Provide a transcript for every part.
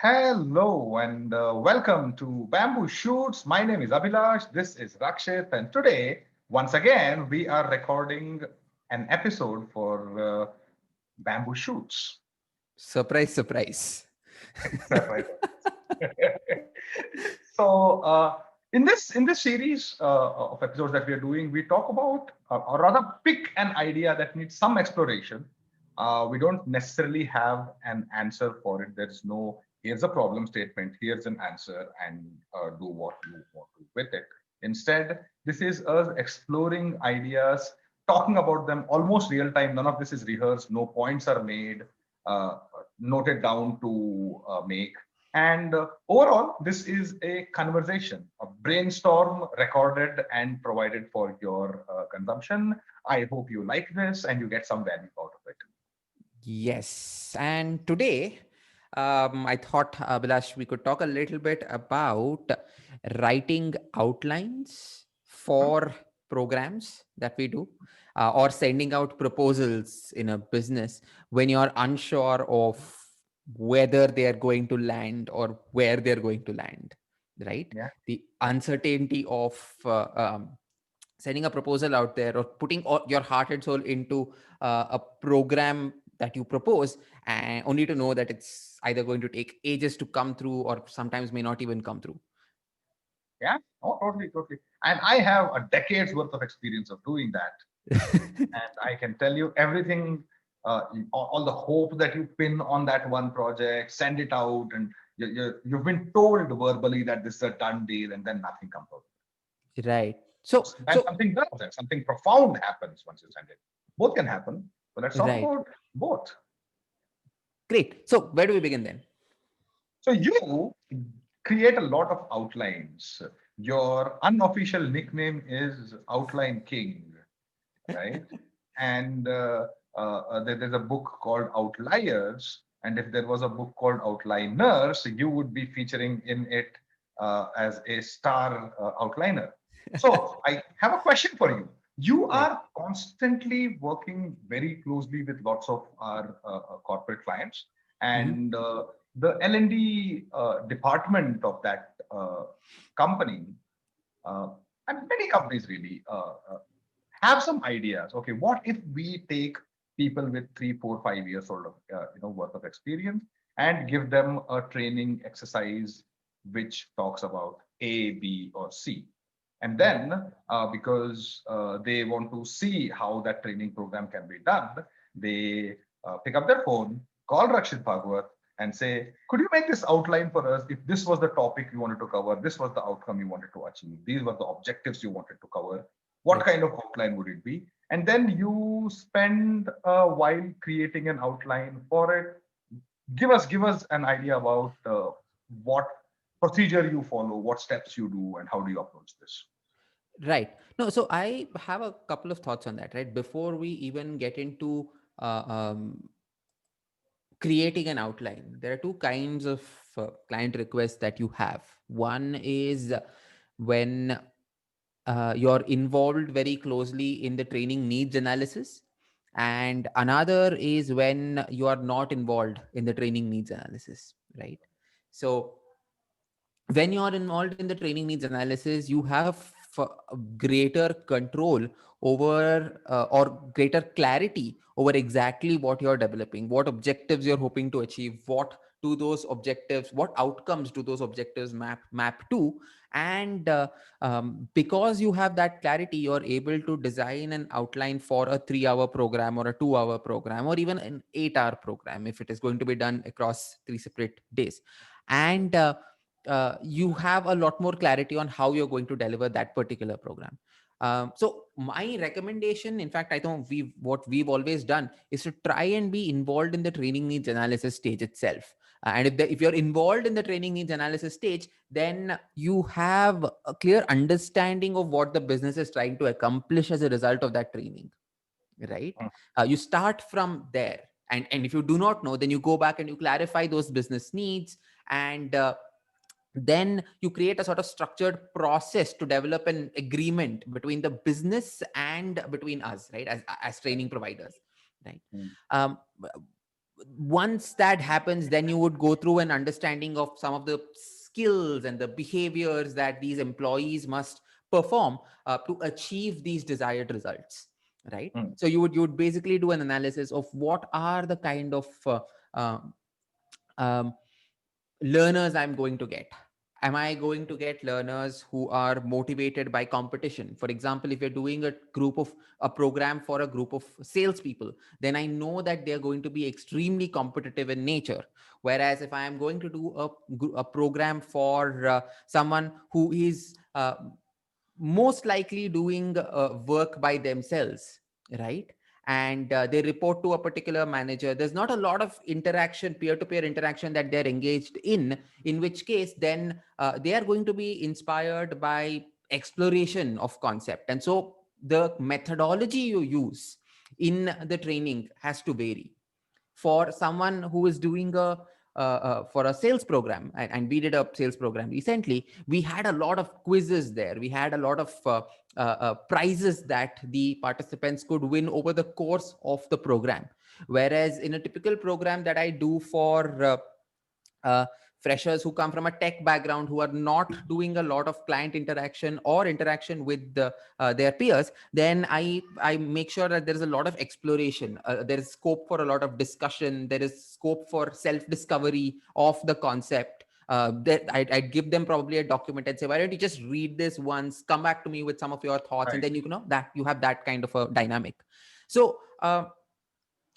Hello and welcome to Bamboo Shoots. My name is Abhilash. This is Rakshit, and today, once again, we are recording an episode for Bamboo Shoots. Surprise, surprise. Surprise. So, in this series of episodes that we are doing, we talk about, or rather, pick an idea that needs some exploration. We don't necessarily have an answer for it. There's no here's a problem statement, here's an answer, and do what you want to with it. Instead, this is us exploring ideas, talking about them almost real time. None of this is rehearsed. No points are made, uh, noted down to make. And overall, this is a conversation, a brainstorm recorded and provided for your consumption. I hope you like this and you get some value out of it. Yes. And today, I thought, Abhilash, we could talk a little bit about writing outlines Hmm? for programs that we do, or sending out proposals in a business when you're unsure of whether they are going to land or where they're going to land, right? Yeah. The uncertainty of sending a proposal out there or putting all your heart and soul into a program that you propose, and only to know that it's either going to take ages to come through or sometimes may not even come through. Yeah. Oh, totally, totally. And I have a decade's worth of experience of doing that. And I can tell you everything, all the hope that you pin on that one project, send it out, and you've been told verbally that this is a done deal, and then nothing comes out. Right. So, Sometimes so something does, and something profound happens once you send it. Both can happen, but let's talk right. about both. Great. So, where do we begin then? So you create a lot of outlines. Your unofficial nickname is Outline King, right? And there's a book called Outliers. And if there was a book called Outliners, you would be featuring in it as a star outliner. So I have a question for you. You Right. are constantly working very closely with lots of our corporate clients, Mhm. and the L&D department of that company, uh, and many companies really, have some ideas. Okay, what if we take people with 3, 4, 5 years sort of worth of experience and give them a training exercise which talks about A, B, or C, and Right. then because they want to see how that training program can be done, they pick up their phone, call Rakshit Bhagwat, and say, could you make this outline for us? If this was the topic you wanted to cover, this was the outcome you wanted to achieve, these were the objectives you wanted to cover, what Right. kind of outline would it be? And then you spend a while creating an outline for it. Give us an idea about what procedure you follow, what steps you do, and how do you approach this. Right. No, so I have a couple of thoughts on that, right? Before we even get into creating an outline, there are two kinds of client requests that you have. One is when you're involved very closely in the training needs analysis, and another is when you are not involved in the training needs analysis, right? So when you're involved in the training needs analysis, you have greater control over or greater clarity over exactly what you're developing, what objectives you're hoping to achieve, what do those objectives, what outcomes do those objectives map to. And because you have that clarity, you're able to design an outline for a 3-hour program or a 2-hour program or even an 8-hour program if it is going to be done across 3 separate days. And you have a lot more clarity on how you're going to deliver that particular program. So my recommendation, in fact, I think what we've always done is to try and be involved in the training needs analysis stage itself. And if you're involved in the training needs analysis stage, then you have a clear understanding of what the business is trying to accomplish as a result of that training, right? Mm. You start from there, and if you do not know, then you go back and you clarify those business needs, and then you create a sort of structured process to develop an agreement between the business and between us, right, as training providers, right? Mm. um, once that happens, then you would go through an understanding of some of the skills and the behaviors that these employees must perform to achieve these desired results, right? Mm. So you would basically do an analysis of what are the kind of uh, um, learners I'm going to get. Am I going to get learners who are motivated by competition? For example, if you're doing a program for a group of salespeople, then I know that they're going to be extremely competitive in nature. Whereas if I am going to do a program for someone who is most likely doing work by themselves, right? And they report to a particular manager. There's not a lot of interaction, peer-to-peer interaction that they're engaged in which case then they are going to be inspired by exploration of concept. And so the methodology you use in the training has to vary. For someone who is doing for a sales program, and we did a sales program recently, we had a lot of quizzes there, we had a lot of prizes that the participants could win over the course of the program. Whereas in a typical program that I do for uh, freshers who come from a tech background, who are not doing a lot of client interaction or interaction with their peers, then I make sure that there is a lot of exploration, there is scope for a lot of discussion, there is scope for self discovery of the concept. That I'd give them probably a document and say, why don't you just read this once, come back to me with some of your thoughts, and Right. then you know that you have that kind of a dynamic. So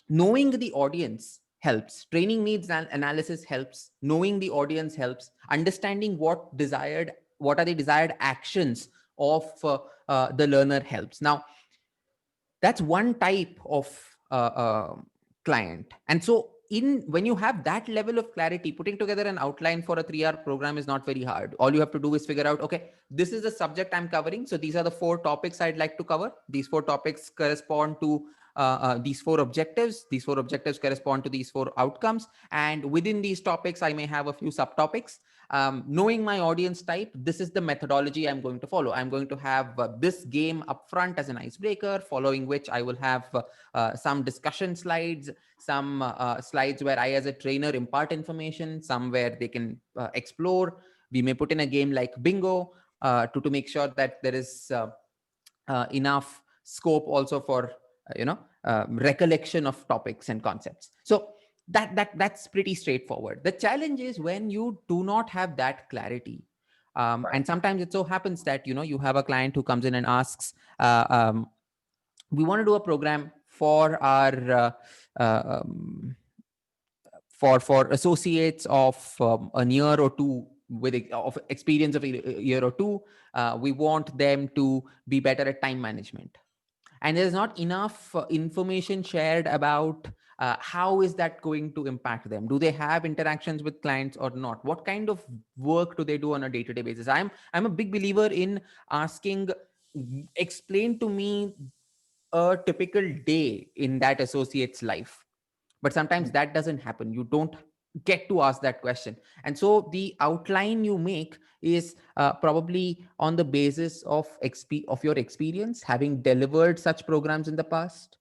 knowing the audience helps, training needs analysis helps, knowing the audience helps, understanding what are the desired actions of the learner helps. Now that's one type of client. And so in when you have that level of clarity, putting together an outline for a 3-hour program is not very hard. All you have to do is figure out, okay, this is the subject I'm covering, so these are the 4 topics I'd like to cover. These 4 topics correspond to these 4 objectives. These 4 objectives correspond to these 4 outcomes, and within these topics I may have a few subtopics. Knowing my audience type, this is the methodology I'm going to follow. I'm going to have this game up front as an icebreaker, following which I will have some discussion slides, some slides where I as a trainer impart information, some where they can explore. We may put in a game like bingo to make sure that there is enough scope also for recollection of topics and concepts. So that's pretty straightforward. The challenge is when you do not have that clarity. Right. And sometimes it so happens that you have a client who comes in and asks, we want to do a program for our for associates of a year or two with of experience of a year or two. We want them to be better at time management, and there's not enough information shared about how is that going to impact them. Do they have interactions with clients or not? What kind of work do they do on a day-to-day basis? I'm a big believer in asking, explain to me a typical day in that associate's life. But sometimes Mm. that doesn't happen. You don't get to ask that question. And so the outline you make is probably on the basis of of your experience having delivered such programs in the past.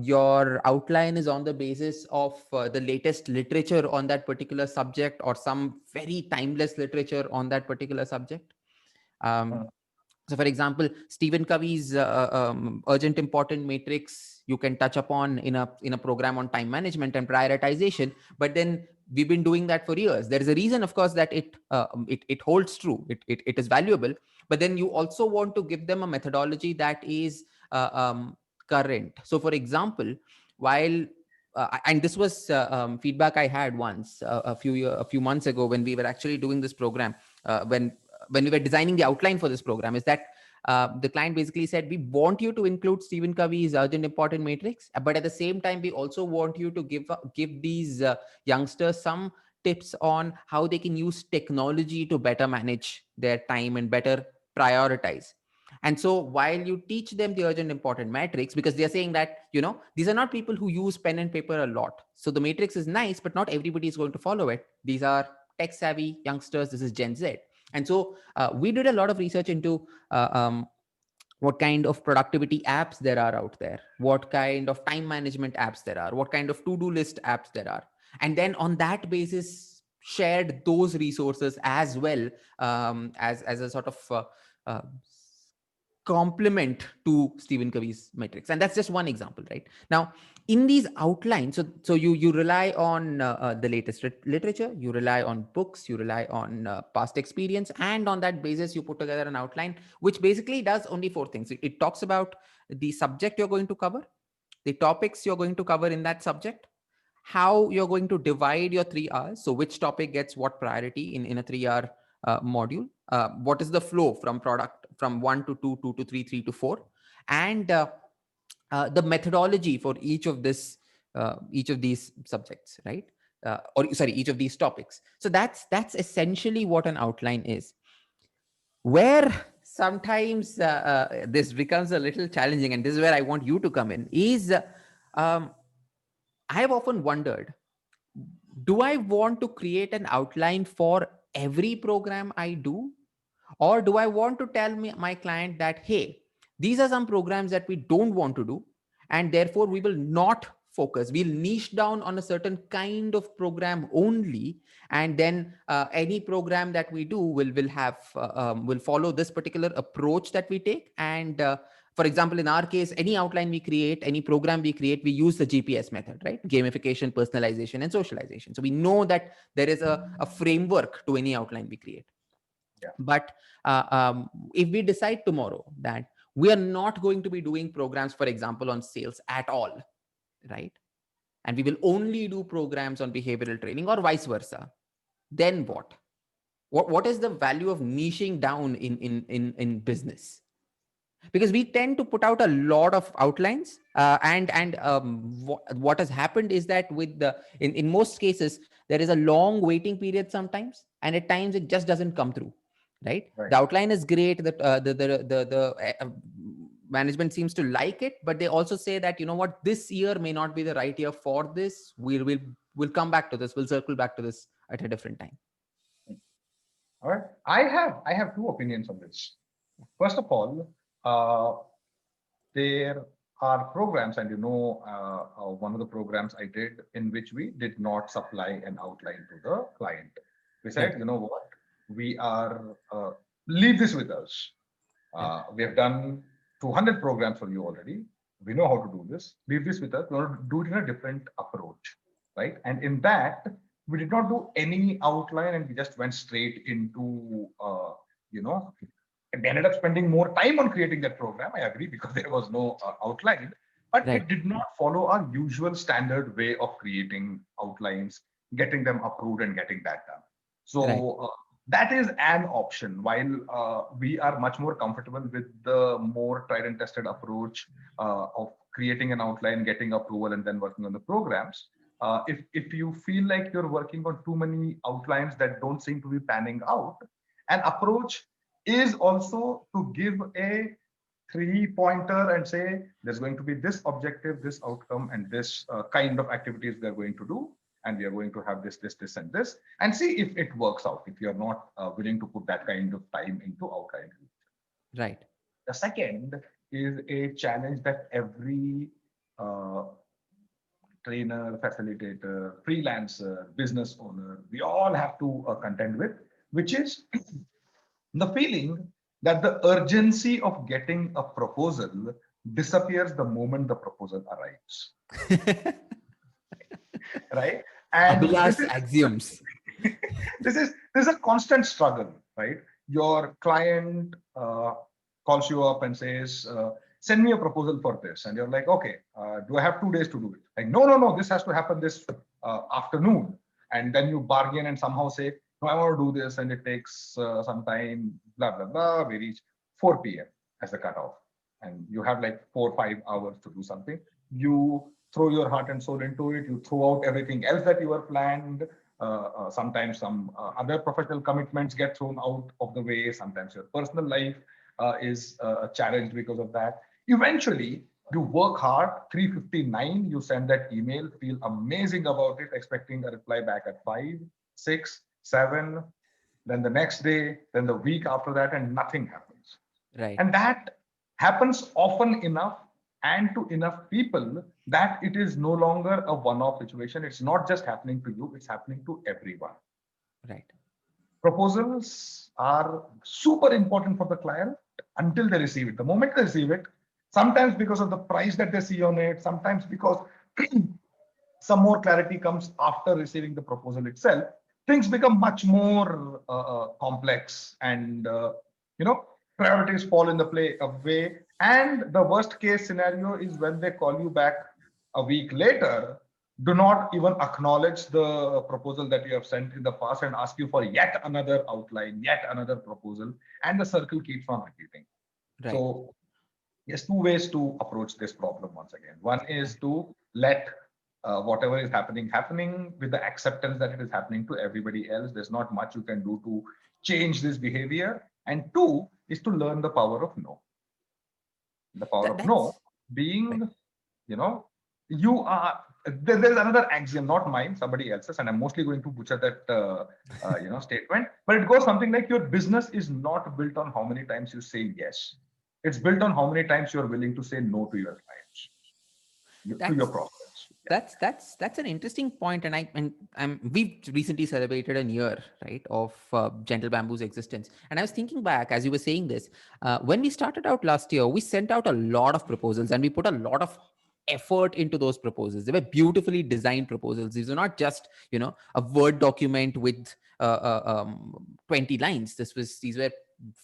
Your outline is on the basis of the latest literature on that particular subject, or some very timeless literature on that particular subject. um, Mm. so, for example, Stephen Covey's urgent important matrix you can touch upon in a program on time management and prioritization. But then we've been doing that for years. There is a reason, of course, that it holds true. It is valuable. But then you also want to give them a methodology that is current. So, for example, while and this was feedback I had once a few months ago when we were actually doing this program. When we were designing the outline for this program, is that the client basically said, we want you to include Stephen Covey's urgent important matrix, but at the same time we also want you to give these youngsters some tips on how they can use technology to better manage their time and better prioritize. And so while you teach them the urgent important matrix, because they're saying that these are not people who use pen and paper a lot, so the matrix is nice, but not everybody is going to follow it. These are tech savvy youngsters, this is Gen Z. And so we did a lot of research into what kind of productivity apps there are out there, what kind of time management apps there are, what kind of to-do list apps there are. And then on that basis, shared those resources as well, as a sort of uh, complement to Stephen Covey's metrics. And that's just one example, right? Now, in these outlines, so you rely on the latest literature, you rely on books, you rely on past experience, and on that basis, you put together an outline, which basically does only four things. It talks about the subject you're going to cover, the topics you're going to cover in that subject, how you're going to divide your 3 hours. So which topic gets what priority in a 3 hour module? What is the flow from product from 1 to 2, 2 to 3, 3 to 4, and the methodology for each of these subjects, right? Or sorry, each of these topics. So that's essentially what an outline is. Where sometimes this becomes a little challenging, and this is where I want you to come in, is um, I have often wondered, do I want to create an outline for every program I do? Or do I want to tell my client that, hey, these are some programs that we don't want to do, and therefore we will not focus. We'll niche down on a certain kind of program only, and then any program that we do will follow this particular approach that we take. And for example, in our case, any outline we create, any program we create, we use the GPS method, right? Gamification, personalization, and socialization. So we know that there is a framework to any outline we create. Yeah. But if we decide tomorrow that we are not going to be doing programs, for example, on sales at all, right? And we will only do programs on behavioral training, or vice versa, then what? What is the value of niching down in business? Because we tend to put out a lot of outlines, what has happened is that with the in most cases there is a long waiting period sometimes, and at times it just doesn't come through, right? Right. The outline is great, that management seems to like it, but they also say that, you know what, this year may not be the right year for this. We'll come back to this, we'll circle back to this at a different time. All right. I have two opinions on this. First of all, there are programs, and one of the programs I did in which we did not supply an outline to the client. We said, Right. you know what, we are leave this with us. We have done 200 programs for you already. We know how to do this. Leave this with us. We want to do it in a different approach, right? And in that, we did not do any outline, and we just went straight into, and we ended up spending more time on creating that program. I agree, because there was no outline, but Right. it did not follow our usual standard way of creating outlines, getting them approved, and getting that done. Right. So that is an option. While we are much more comfortable with the more tried and tested approach of creating an outline, getting approval, and then working on the programs. If you feel like you're working on too many outlines that don't seem to be panning out, an approach is also to give a three-pointer and say there's going to be this objective, this outcome, and this kind of activities we are going to do, and we are going to have this, and this, and see if it works out. If you're not willing to put that kind of time into outline. Right. The second is a challenge that every uh, trainer, facilitator, freelancer, business owner, we all have to contend with, which is the feeling that the urgency of getting a proposal disappears the moment the proposal arrives, right? And this Abhilas is axioms. this is a constant struggle, right? Your client calls you up and says, "Send me a proposal for this," and you're like, "Okay, do I have 2 days to do it?" Like, no, no, no, this has to happen this afternoon, and then you bargain and somehow say, "No, I want to do this," and it takes some time. Blah blah blah. We reach 4 p.m. as the cutoff, and you have like 4 or 5 hours to do something. You throw your heart and soul into it. You throw out everything else that you were planned. Sometimes some other professional commitments get thrown out of the way. Sometimes your personal life is challenged because of that. Eventually, you work hard. 3:59, you send that email, feel amazing about it, expecting a reply back at 5, 6, 7. Then the next day, then the week after that, and nothing happens. Right. And that happens often enough and to enough people that it is no longer a one-off situation. It's not just happening to you, it's happening to everyone. Right. Proposals are super important for the client until they receive it. The moment they receive it, sometimes because of the price that they see on it, sometimes because some more clarity comes after receiving the proposal itself, things become much more complex, and priorities fall in the play away. And the worst case scenario is when they call you back a week later, do not even acknowledge the proposal that you have sent in the past and ask you for yet another outline, yet another proposal, and the circle keeps on repeating. Right. So yes, two ways to approach this problem once again. One is Right. to let whatever is happening with the acceptance that it is happening to everybody else. There's not much you can do to change this behavior. And two is to learn the power of no. The power of no That's right. being, you know, you are. There's another axiom, not mine, somebody else's, and I'm mostly going to butcher that statement. But it goes something like, your business is not built on how many times you say yes. It's built on how many times you're willing to say no to your clients, to your That's prospects. Yeah. that's an interesting point, and I'm we've recently celebrated a year, right, of Gentle Bamboo's existence, and I was thinking back as you were saying this, when we started out last year, we sent out a lot of proposals and we put a lot of effort into those proposals. They were beautifully designed proposals. These were not just a Word document with 20 lines. These were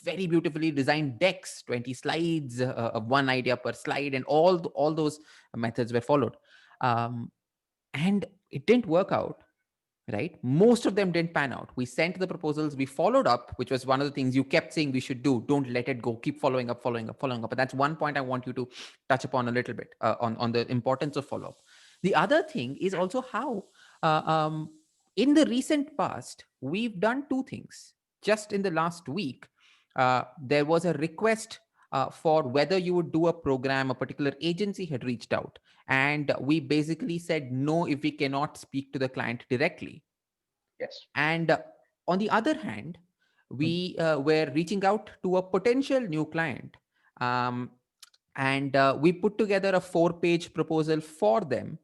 very beautifully designed decks, 20 slides, one idea per slide, and all those methods were followed. um, and it didn't work out, right? Most of them didn't pan out. We sent the proposals, we followed up, which was one of the things you kept saying we should do. Don't let it go, keep following up, following up, following up. But that's one point I want you to touch upon a little bit, on the importance of follow up. The other thing is also how, uh, um, in the recent past, we've done two things. Just in the last week, there was a request for whether you would do a program. A particular agency had reached out, and we basically said no if we cannot speak to the client directly. Yes. And on the other hand, we were reaching out to a potential new client, um, and we put together a 4-page proposal for them,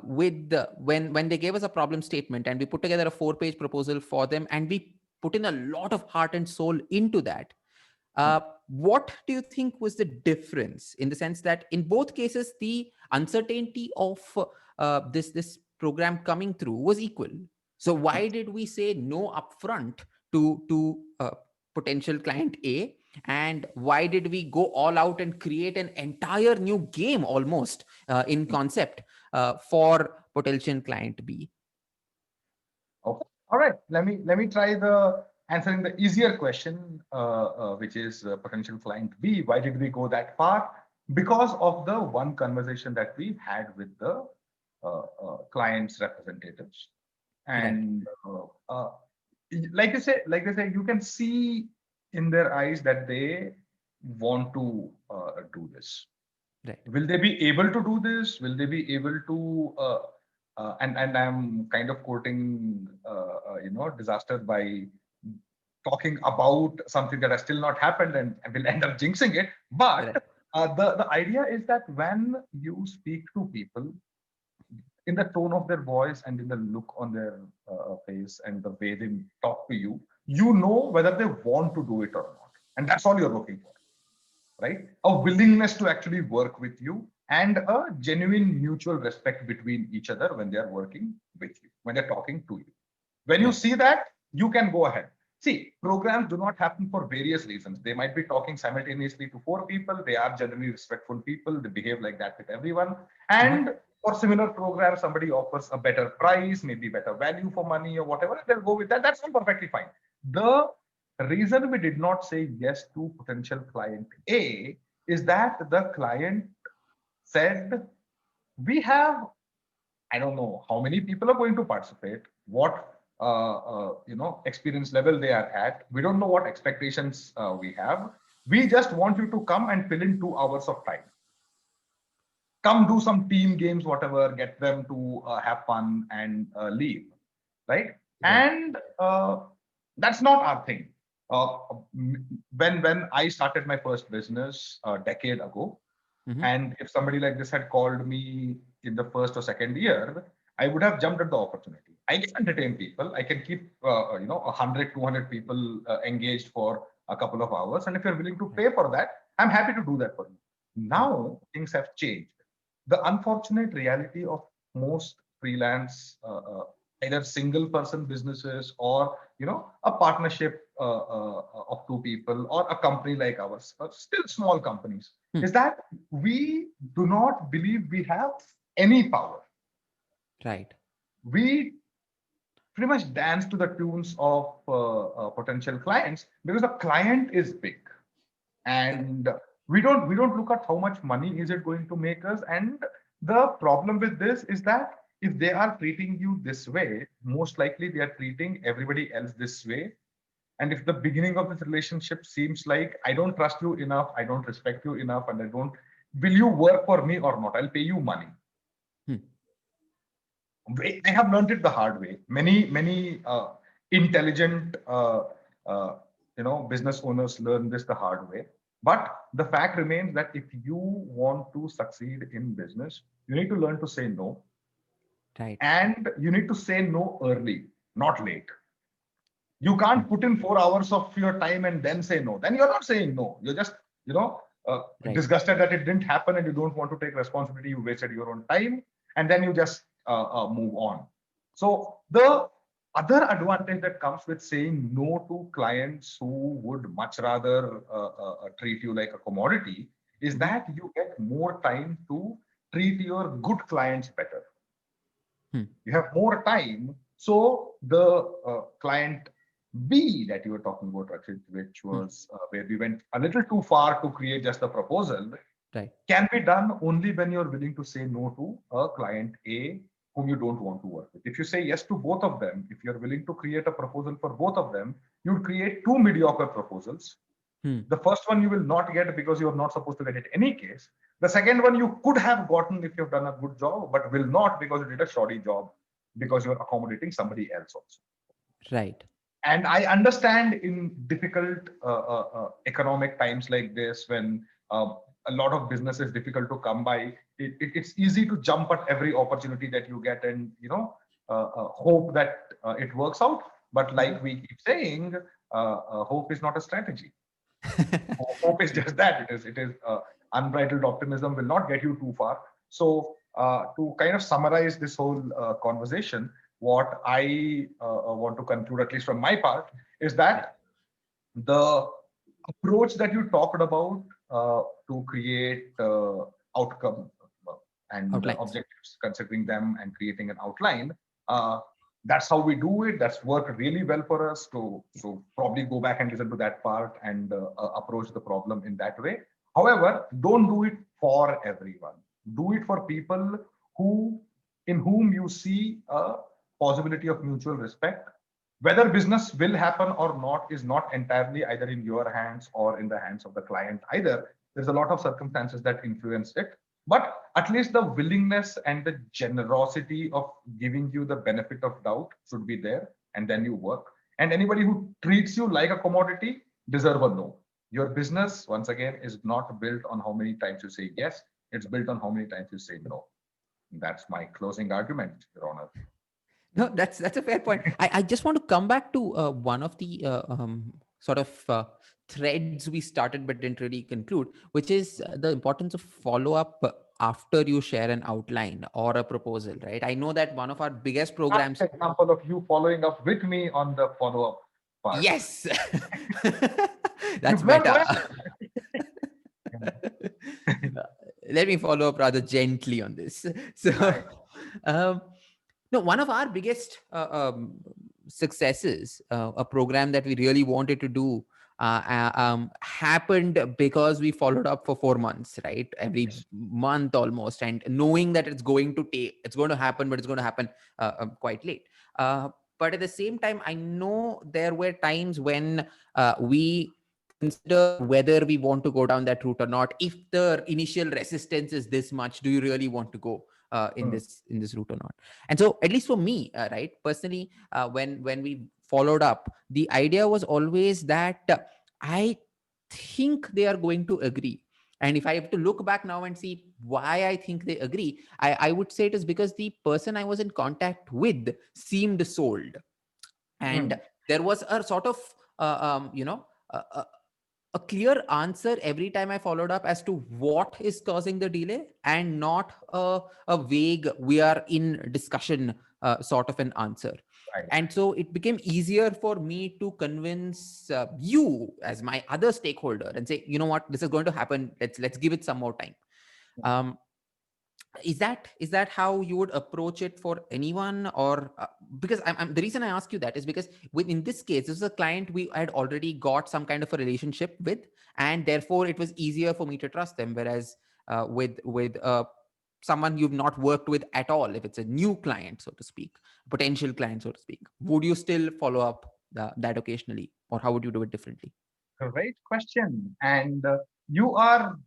when they gave us a problem statement, and we put together a 4-page proposal for them, and we put in a lot of heart and soul into that. What do you think was the difference, in the sense that in both cases the uncertainty of this program coming through was equal? So why did we say no upfront to potential client A, and why did we go all out and create an entire new game almost, in concept, for potential client B? Okay. All right. Let me try the answering the easier question, which is potential client B. Why did we go that far? Because of the one conversation that we had with the client's representatives, Right. and like they say, you can see in their eyes that they want to do this. Right. Will they be able to do this? Will they be able to and I'm kind of quoting disaster by talking about something that has still not happened and will end up jinxing it. But Right. the idea is that when you speak to people, in the tone of their voice and in the look on their face and the way they talk to you, you know whether they want to do it or not, and that's all you're looking for, right? A willingness to actually work with you and a genuine mutual respect between each other when they're working with you, when they're talking to you. When you Right. see that, you can go ahead. See, programs do not happen for various reasons. They might be talking simultaneously to 4 people. They are generally respectful people. They behave like that with everyone. Uh-huh. And for similar programs, somebody offers a better price, maybe better value for money or whatever. They'll go with that. That's all perfectly fine. The reason we did not say yes to potential client A is that the client said, we have, I don't know how many people are going to participate, what experience level they are at. We don't know what expectations we have. We just want you to come and fill in 2 hours of time. Come do some team games, whatever, get them to have fun and leave, right? Right. And that's not our thing. When I started my first business a decade ago, and if somebody like this had called me in the first or second year, I would have jumped at the opportunity. I can entertain people. I can keep, 100, 200 people engaged for a couple of hours. And if you're willing to pay for that, I'm happy to do that for you. Now things have changed. The unfortunate reality of most freelance, either single person businesses or, a partnership of two people or a company like ours, still small companies, is that we do not believe we have any power. Right. We pretty much dance to the tunes of potential clients because the client is big, and we don't look at how much money is it going to make us. And the problem with this is that if they are treating you this way, most likely they are treating everybody else this way. And if the beginning of this relationship seems like, I don't trust you enough, I don't respect you enough, and I don't, will you work for me or not? I'll pay you money. I have learned it the hard way. Many intelligent, business owners learn this the hard way. But the fact remains that if you want to succeed in business, you need to learn to say no. Right. And you need to say no early, not late. You can't put in 4 hours of your time and then say no. Then you're not saying no. You're just, disgusted that it didn't happen and you don't want to take responsibility. You wasted your own time, and then you just move on. So the other advantage that comes with saying no to clients who would much rather treat you like a commodity is that you get more time to treat your good clients better. You have more time. So the client B that you were talking about, Rakshit, which was where we went a little too far to create just a proposal, can be done only when you're willing to say no to a client A whom you don't want to work with. If you say yes to both of them, if you're willing to create a proposal for both of them, you'll create two mediocre proposals. The first one you will not get because you're not supposed to get it in any case. The second one you could have gotten if you've done a good job, but will not because you did a shoddy job, because you're accommodating somebody else also. Right. And I understand in difficult economic times like this, when a lot of business is difficult to come by, it's easy to jump at every opportunity that you get and hope that it works out. But like we keep saying, hope is not a strategy. Hope is just that. It is unbridled optimism will not get you too far. So to kind of summarize this whole conversation, what I want to conclude, at least from my part, is that the approach that you talked about to create outcome and objectives, considering them and creating an outline, that's how we do it. That's worked really well for us. So probably go back and listen to that part and approach the problem in that way. However, don't do it for everyone. Do it for people in whom you see a possibility of mutual respect. Whether business will happen or not is not entirely either in your hands or in the hands of the client either. There's a lot of circumstances that influence it. But at least the willingness and the generosity of giving you the benefit of doubt should be there, and then you work. And anybody who treats you like a commodity deserve a no. Your business, once again, is not built on how many times you say yes. It's built on how many times you say no. That's my closing argument, Your Honor. No, that's a fair point. I just want to come back to one of the sort of threads we started but didn't really conclude, which is the importance of follow-up after you share an outline or a proposal, right? I know that one of our biggest programs... That's an example of you following up with me on the follow-up part. Yes. That's better. Let me follow up rather gently on this. So, no, one of our biggest successes, a program that we really wanted to do, happened because we followed up for 4 months, right? Every month almost, and knowing that it's going to happen, but it's going to happen quite late. But at the same time, I know there were times when we consider whether we want to go down that route or not. If the initial resistance is this much, do you really want to go in this route or not? And so, at least for me, right, personally, when we followed up, the idea was always that I think they are going to agree. And if I have to look back now and see why I think they agree, I would say it is because the person I was in contact with seemed sold. And Mm. there was a sort of, a clear answer every time I followed up as to what is causing the delay, and not a vague, we are in discussion sort of an answer. Right. And so it became easier for me to convince you as my other stakeholder and say, you know what, this is going to happen. Let's give it some more time. Um, is that how you would approach it for anyone? Or because the reason I ask you that is because in this case, this is a client we had already got some kind of a relationship with, and therefore it was easier for me to trust them. Whereas with someone you've not worked with at all, if it's a new client, so to speak, potential client, so to speak, would you still follow up that occasionally, or how would you do it differently? Great question. And you are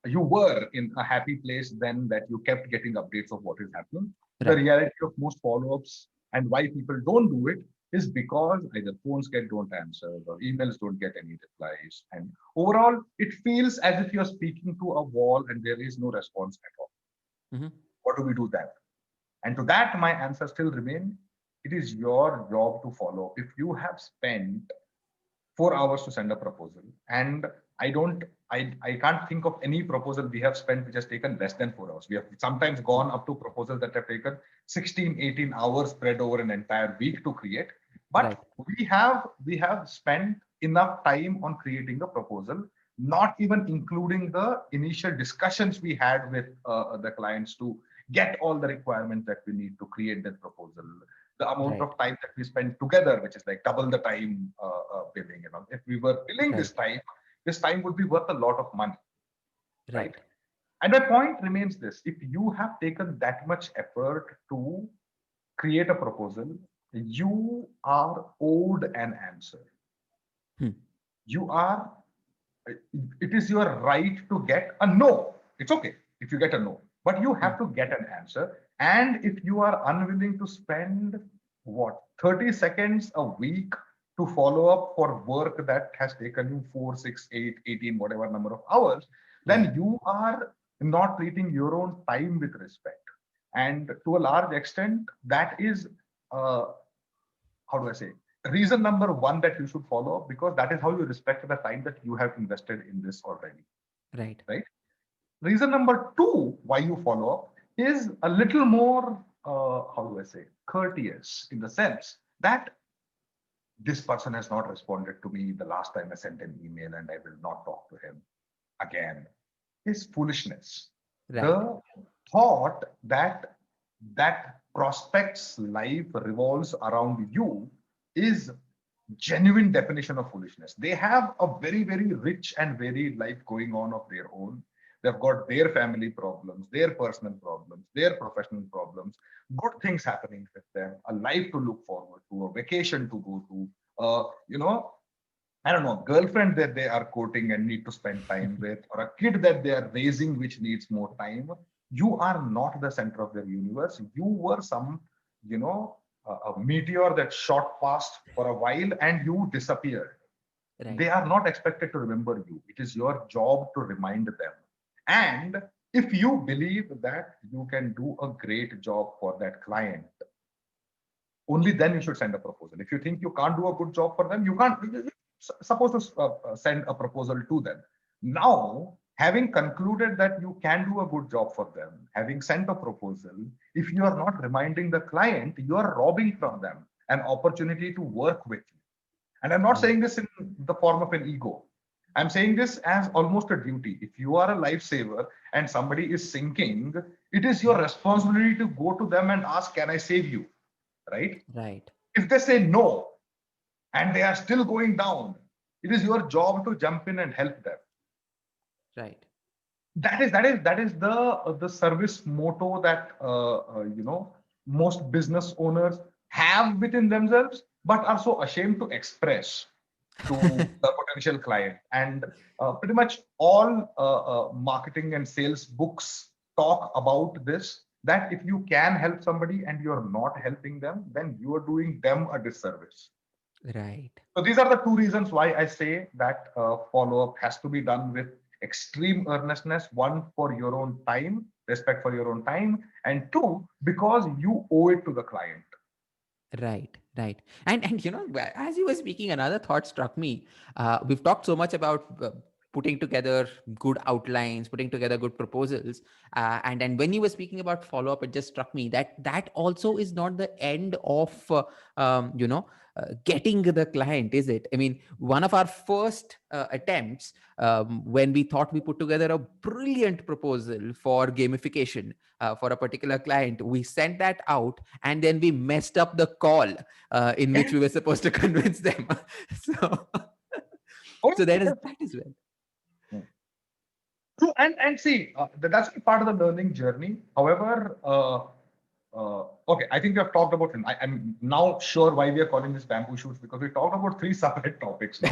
you were in a happy place then that you kept getting updates of what is happening. The Right. reality of most follow-ups and why people don't do it is because either phones get don't answer or emails don't get any replies. And overall, it feels as if you're speaking to a wall and there is no response at all. Hmm. What do we do then? And to that, my answer still remains, it is your job to follow. If you have spent 4 hours to send a proposal, and I can't think of any proposal we have spent which has taken less than 4 hours. We have sometimes gone up to proposals that have taken 16, 18 hours spread over an entire week to create. Right. But we have spent enough time on creating the proposal, not even including the initial discussions we had with the clients to get all the requirements that we need to create that proposal, the amount Right. of time that we spend together, which is like double the time billing. If we were billing Right. this time would be worth a lot of money, right? Right. And my point remains this: if you have taken that much effort to create a proposal, you are owed an answer. Hmm. You are. It is your right to get a no. It's okay if you get a no, but you Hmm. have to get an answer. And if you are unwilling to spend what 30 seconds a week to follow up for work that has taken you 4, 6, 8, 18, whatever number of hours, Yeah. then you are not treating your own time with respect. And to a large extent, that is uh, how do I say, reason number one that you should follow, because that is how you respect the time that you have invested in this already, Right. right? Reason number two why you follow up is a little more, how do I say, courteous, in the sense that this person has not responded to me the last time I sent an email and I will not talk to him again, is foolishness. Right. The thought that that prospect's life revolves around you is genuine definition of foolishness. They have a very, very rich and varied life going on of their own. They've got their family problems, their personal problems, their professional problems, good things happening with them, a life to look forward to, a vacation to go to, I don't know, girlfriend that they are courting and need to spend time with, or a kid that they are raising which needs more time. You are not the center of their universe. You were some, you know, a meteor that shot past for a while and you disappeared. Right. They are not expected to remember you. It is your job to remind them. And if you believe that you can do a great job for that client, only then you should send a proposal. If you think you can't do a good job for them, you can't. Suppose to send a proposal to them. Now, having concluded that you can do a good job for them, having sent a proposal, if you are not reminding the client, you are robbing from them an opportunity to work with you. And I'm not Right. saying this in the form of an ego. I'm saying this as almost a duty. If you are a lifesaver and somebody is sinking, it is your responsibility to go to them and ask, can I save you? Right? Right. If they say no and they are still going down, it is your job to jump in and help them. Right. That is the service motto that most business owners have within themselves, but are so ashamed to express to the potential client. And pretty much all marketing and sales books talk about this, that if you can help somebody and you're not helping them, then you are doing them a disservice. Right. So these are the two reasons why I say that follow-up has to be done with extreme earnestness. One, for your own time, respect for your own time, and two, because you owe it to the client. Right, right. And as you were speaking, another thought struck me. We've talked so much about putting together good outlines, putting together good proposals, and when you were speaking about follow up, it just struck me that that also is not the end of getting the client, is it? I mean, one of our first attempts, when we thought we put together a brilliant proposal for gamification for a particular client, we sent that out and then we messed up the call in which we were supposed to convince them. so Oh, so there is yes. that as well. True. And see, that's part of the learning journey. However, okay, I think we have talked about, I'm now sure why we are calling this bamboo shoots, because we talked about three separate topics now.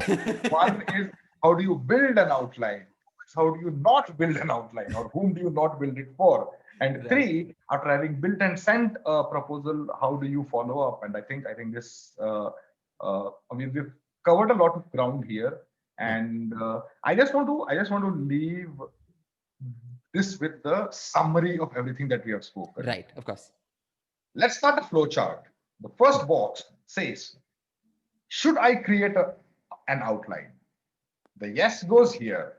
One is, how do you build an outline? How do you not build an outline, or whom do you not build it for? And Right. three, after having built and sent a proposal, how do you follow up? And I think this, I mean, we've covered a lot of ground here, Yeah. and I just want to leave this with the summary of everything that we have spoken. Right. Of course. Let's start a flow chart. The first box says, should I create an outline? The yes goes here.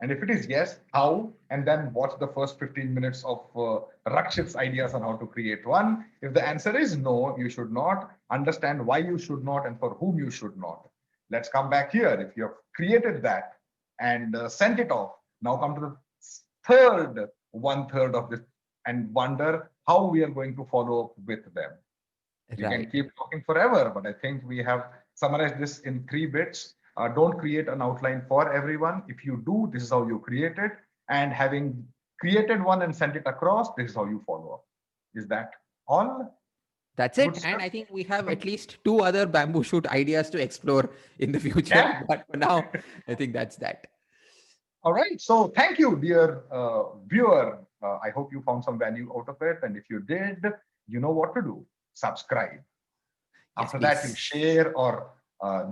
And if it is yes, how? And then watch the first 15 minutes of Rakshit's ideas on how to create one. If the answer is no, you should not. Understand why you should not and for whom you should not. Let's come back here. If you have created that and sent it off, now come to the third one third of this and wonder how we are going to follow up with them. We can Right. keep talking forever, but I think we have summarized this in 3 bits. Don't create an outline for everyone. If you do, this is how you create it. And having created one and sent it across, this is how you follow up. Is that all? That's Good it. And stuff. I think we have at least two other bamboo shoot ideas to explore in the future. Yeah. But for now, I think that's that. All right. So thank you, dear viewer. I hope you found some value out of it. And if you did, you know what to do. Subscribe. Yes, After that, you please. share or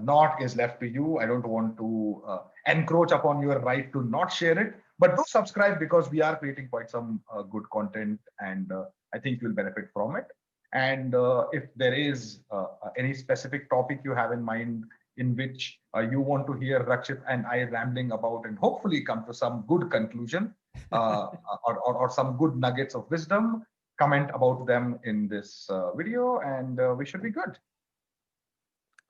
not is left to you. I don't want to encroach upon your right to not share it, but do subscribe because we are creating quite some good content, and I think you'll benefit from it. And if there is any specific topic you have in mind in which you want to hear Rakshit and I rambling about and hopefully come to some good conclusion or some good nuggets of wisdom, comment about them in this video, and we should be good.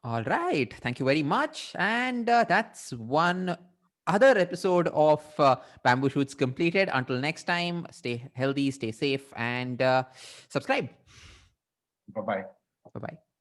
All right. Thank you very much. And that's one other episode of Bamboo Shoots completed. Until next time, stay healthy, stay safe, and subscribe. Bye bye. Bye bye.